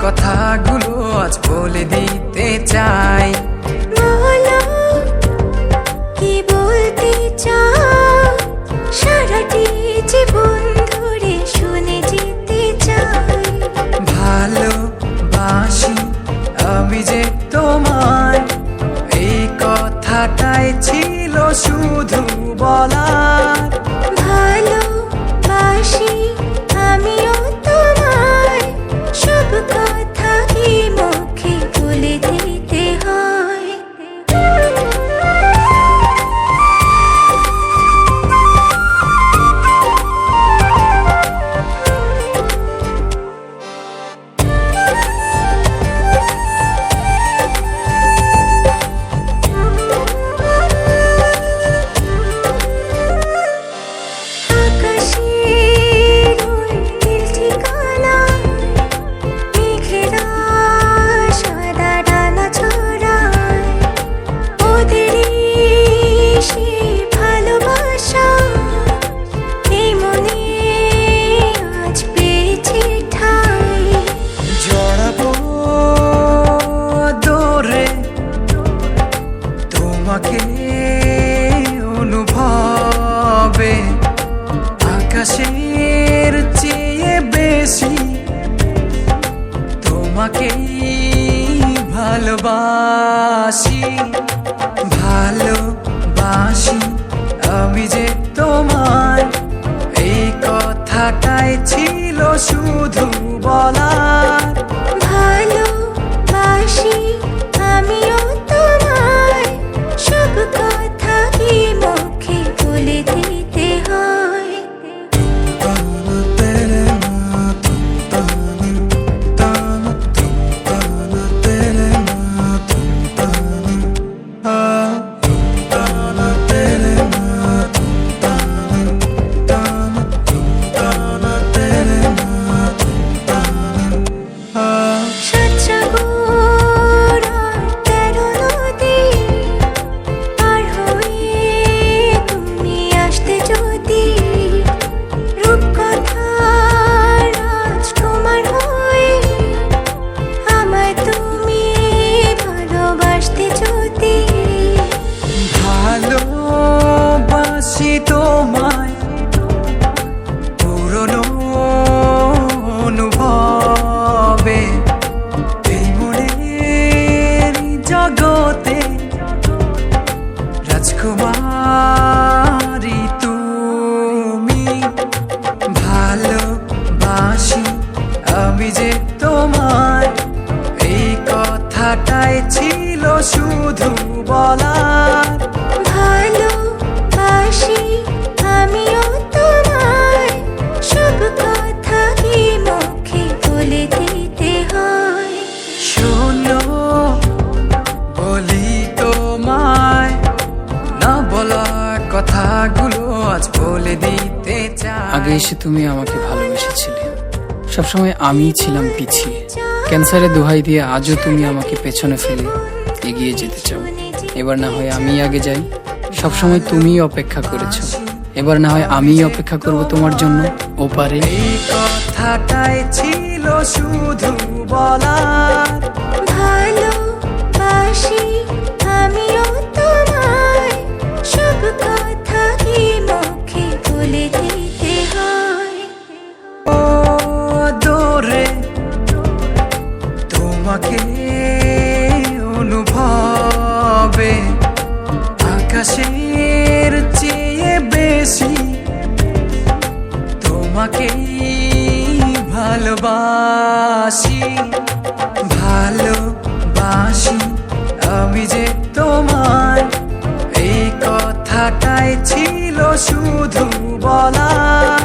কথাগুলো আজ বলে দিতে চাই। বলো কি বলতে চাও, সারাটি জীবন ধরে শুনে যেতে চাই। ভালোবাসি আমি যে তোমায়, এই কথাটাই ছিল শুধু বলার। ভালোবাসি আমিও তোমায়, সব কথা কি মুখে বলে দিতে হয়? আকাশের ওই নীল ঠিকানায় মেঘেরা সাদা ডানা ছড়ায়, ওদেরই সেই ভালোবাসা এই মনে আজ পেয়েছে ঠাঁই। জড়াবো দৌড়ে তোমাকে অনুভবে, আকাশের চেয়ে বেশি তোমাকেই ভালোবাসি। ভালোবাসি আমি যে তোমায়, এই কথাটাই ছিল শুধু বলার। ভালোবাসি আমিও তোমায়, সব কথা কি মুখে বলে দিতে হয়? সাতসাগর আর 13 নদী পার হয়ে তুমি আসতে যদি, রূপকথার রাজ তোমার হয়ে আমায় তুমি ভালোবাসতে যদি। ভালোবাসি তোমায় পুরনো অনুভবে, এই মনের জগতে রাজকুমারী তুমি। ভালোবাসি আমি যে তোমায়, এই কথাটাই ছিল শুধু বলার। ভালোবাসি আমিও তোমায়, সব কথা কি মুখে বলে দিতে হয়? শোনো বলি তোমায়, না বলা কথাগুলো আজ বলে দিতে চাই। আগে এসে তুমি আমাকে ভালোবেসেছিলে, সবসময় আমিই ছিলাম পিছিয়ে। ক্যান্সারে দোহাই দিয়ে আজও তুমি আমাকে পেছনে ফেলে এগিয়ে যেতে চাও। এবার না হয় আমি আগে যাই, সবসময় তুমিই অপেক্ষা করেছো, এবার না হয় আমিই অপেক্ষা করব তোমার জন্য ওপারে। এই কথাটাই ছিল শুধু বলার। ভালোবাসি আমিও তোমায়, সব কথা কি মুখে বলে দিতে হয়? ও দৌড়ে তোমাকে অনুভবে, আকাশের চেয়ে বেশি তোমাকেই ভালোবাসি। ভালোবাসি আমি যে তোমায়, এই কথাটাই ছিল শুধু বলার।